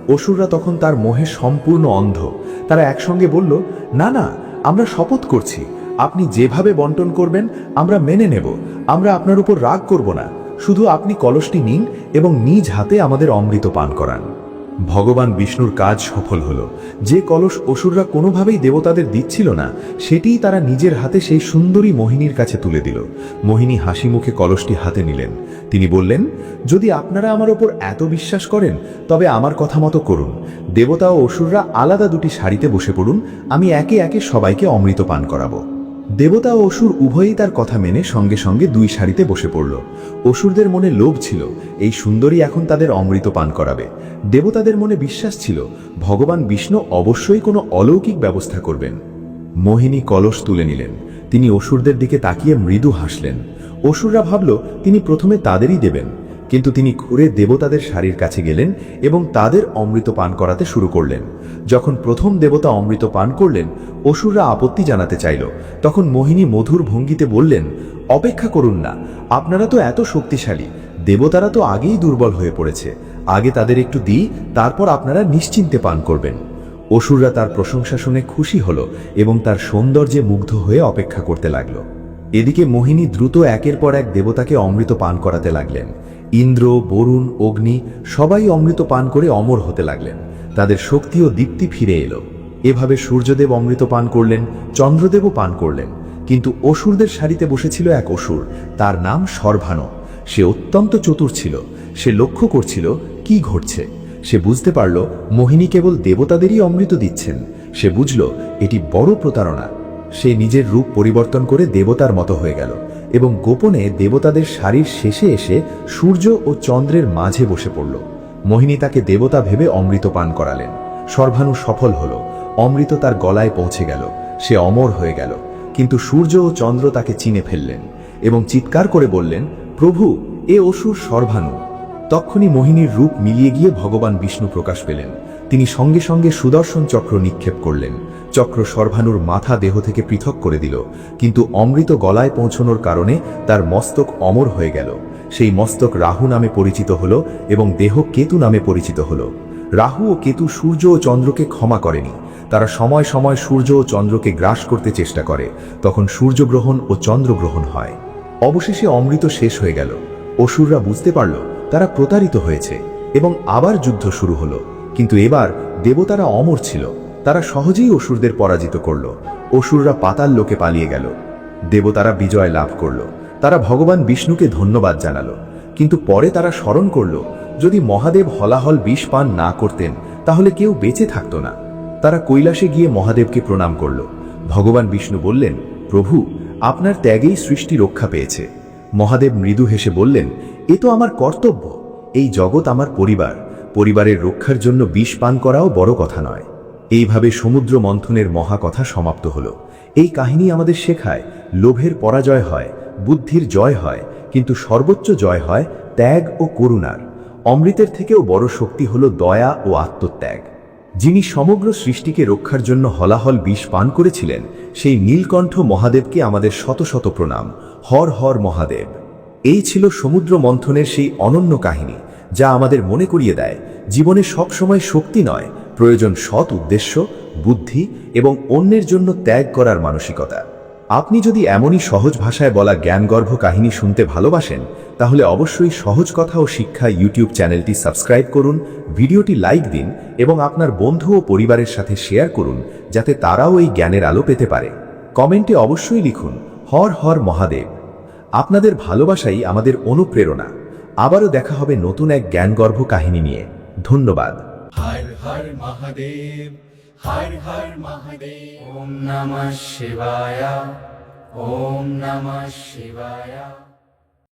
অসুররা তখন তার মোহে সম্পূর্ণ অন্ধ। তারা একসঙ্গে বলল, না না, আমরা শপথ করছি, আপনি যেভাবে বন্টন করবেন আমরা মেনে নেব। আমরা আপনার উপর রাগ করব না। শুধু আপনি কলসটি নিন এবং নিজ হাতে আমাদের অমৃত পান করান। ভগবান বিষ্ণুর কাজ সফল হলো। যে কলস অসুররা কোনোভাবেই দেবতাদের দিচ্ছিল না, সেটিই তারা নিজের হাতে সেই সুন্দরী মোহিনীর কাছে তুলে দিল। মোহিনী হাসি মুখে কলসটি হাতে নিলেন। তিনি বললেন, যদি আপনারা আমার ওপর এত বিশ্বাস করেন, তবে আমার কথা মতো করুন। দেবতা ও অসুররা আলাদা দুটি সারিতে বসে পড়ুন, আমি একে একে সবাইকে অমৃত পান করাবো। দেবতা ও অসুর উভয়ই তার কথা মেনে সঙ্গে সঙ্গে দুই সারিতে বসে পড়ল। অসুরদের মনে লোভ ছিল, এই সুন্দরী এখন তাদের অমৃত পান করাবে। দেবতাদের মনে বিশ্বাস ছিল, ভগবান বিষ্ণু অবশ্যই কোনো অলৌকিক ব্যবস্থা করবেন। মোহিনী কলস তুলে নিলেন। তিনি অসুরদের দিকে তাকিয়ে মৃদু হাসলেন। অসুররা ভাবল তিনি প্রথমে তাদেরই দেবেন, কিন্তু তিনি ঘুরে দেবতাদের সারির কাছে গেলেন এবং তাদের অমৃত পান করাতে শুরু করলেন। যখন প্রথম দেবতা অমৃত পান করলেন, অসুররা আপত্তি জানাতে চাইল। তখন মোহিনী মধুর ভঙ্গিতে বললেন, অপেক্ষা করুন না, আপনারা তো এত শক্তিশালী, দেবতারা তো আগেই দুর্বল হয়ে পড়েছে। আগে তাদের একটু দিই, তারপর আপনারা নিশ্চিন্তে পান করবেন। অসুররা তার প্রশংসা শুনে খুশি হলো এবং তার সৌন্দর্যে মুগ্ধ হয়ে অপেক্ষা করতে লাগলো। এদিকে মোহিনী দ্রুত একের পর এক দেবতাকে অমৃত পান করাতে লাগলেন। ইন্দ্র, বরুণ, অগ্নি সবাই অমৃত পান করে অমর হতে লাগলেন। তাদের শক্তি ও দীপ্তি ফিরে এলো। এভাবে সূর্যদেব অমৃত পান করলেন, চন্দ্রদেবও পান করলেন। কিন্তু অসুরদের সারিতে বসেছিল এক অসুর, তার নাম সর্বানু। সে অত্যন্ত চতুর ছিল। সে লক্ষ্য করছিল কি ঘটছে। সে বুঝতে পারল মোহিনী কেবল দেবতাদেরই অমৃত দিচ্ছেন। সে বুঝল এটি বড় প্রতারণা। সে নিজের রূপ পরিবর্তন করে দেবতার মতো হয়ে গেল এবং গোপনে দেবতাদের সারির শেষে এসে সূর্য ও চন্দ্রের মাঝে বসে পড়ল। মোহিনী তাকে দেবতা ভেবে অমৃত পান করালেন। সর্বানু সফল হল। অমৃত তার গলায় পৌঁছে গেল। সে অমর হয়ে গেল। কিন্তু সূর্য ও চন্দ্র তাকে চিনে ফেললেন এবং চিৎকার করে বললেন, প্রভু, এ অসুর সর্বানু। তক্ষুনি মোহিনীর রূপ মিলিয়ে গিয়ে ভগবান বিষ্ণু প্রকাশ পেলেন। তিনি সঙ্গে সঙ্গে সুদর্শন চক্র নিক্ষেপ করলেন। চক্র সর্বানুর মাথা দেহ থেকে পৃথক করে দিল, কিন্তু অমৃত গলায় পৌঁছানোর কারণে তার মস্তক অমর হয়ে গেল। সেই মস্তক রাহু নামে পরিচিত হল এবং দেহ কেতু নামে পরিচিত হল। রাহু ও কেতু সূর্য ও চন্দ্রকে ক্ষমা করেনি। তারা সময় সময় সূর্য ও চন্দ্রকে গ্রাস করতে চেষ্টা করে। তখন সূর্যগ্রহণ ও চন্দ্রগ্রহণ হয়। অবশেষে অমৃত শেষ হয়ে গেল। অসুররা বুঝতে পারল তারা প্রতারিত হয়েছে এবং আবার যুদ্ধ শুরু হলো। কিন্তু এবার দেবতারা অমর ছিল। তারা সহজেই অসুরদের পরাজিত করল। অসুররা পাতাল লোকে পালিয়ে গেল। দেবতারা বিজয় লাভ করল। তারা ভগবান বিষ্ণুকে ধন্যবাদ জানালো। কিন্তু পরে তারা স্মরণ করল, যদি মহাদেব হলাহল বিষ পান না করতেন তাহলে কেউ বেঁচে থাকত না। তারা কৈলাসে গিয়ে মহাদেবকে প্রণাম করল। ভগবান বিষ্ণু বললেন, প্রভু, আপনার ত্যাগেই সৃষ্টি রক্ষা পেয়েছে। মহাদেব মৃদু হেসে বললেন, এ তো আমার কর্তব্য। এই জগৎ আমার পরিবার, পরিবারের রক্ষার জন্য বিষ পান করাও বড় কথা নয়। এইভাবে সমুদ্র মন্থনের মহাকথা সমাপ্ত হল। এই কাহিনী আমাদের শেখায়, লোভের পরাজয় হয়, বুদ্ধির জয় হয়, কিন্তু সর্বোচ্চ জয় হয় ত্যাগ ও করুণার। অমৃতের থেকেও বড় শক্তি হল দয়া ও আত্মত্যাগ। যিনি সমগ্র সৃষ্টিকে রক্ষার জন্য হলাহল বিষ পান করেছিলেন, সেই নীলকণ্ঠ মহাদেবকে আমাদের শত শত প্রণাম। হর হর মহাদেব। এই ছিল সমুদ্র মন্থনের সেই অনন্য কাহিনী, যা আমাদের মনে করিয়ে দেয়, জীবনে সবসময় শক্তি নয়, প্রয়োজন সৎ উদ্দেশ্য, বুদ্ধি এবং অন্যের জন্য ত্যাগ করার মানসিকতা। আপনি যদি এমনই সহজ ভাষায় বলা জ্ঞানগর্ভ কাহিনী শুনতে ভালোবাসেন, তাহলে অবশ্যই সহজ কথা ও শিক্ষা ইউটিউব চ্যানেলটি সাবস্ক্রাইব করুন, ভিডিওটি লাইক দিন এবং আপনার বন্ধু ও পরিবারের সাথে শেয়ার করুন, যাতে তারাও এই জ্ঞানের আলো পেতে পারে। কমেন্টে অবশ্যই লিখুন, হর হর মহাদেব। আপনাদের ভালোবাসাই আমাদের অনুপ্রেরণা। আবারও দেখা হবে নতুন এক জ্ঞানগর্ভ কাহিনী নিয়ে। ধন্যবাদ। হর হর মহাদেব, হর হর মহাদেব। ওম নমঃ শিবায়, ওম নমঃ শিবায়।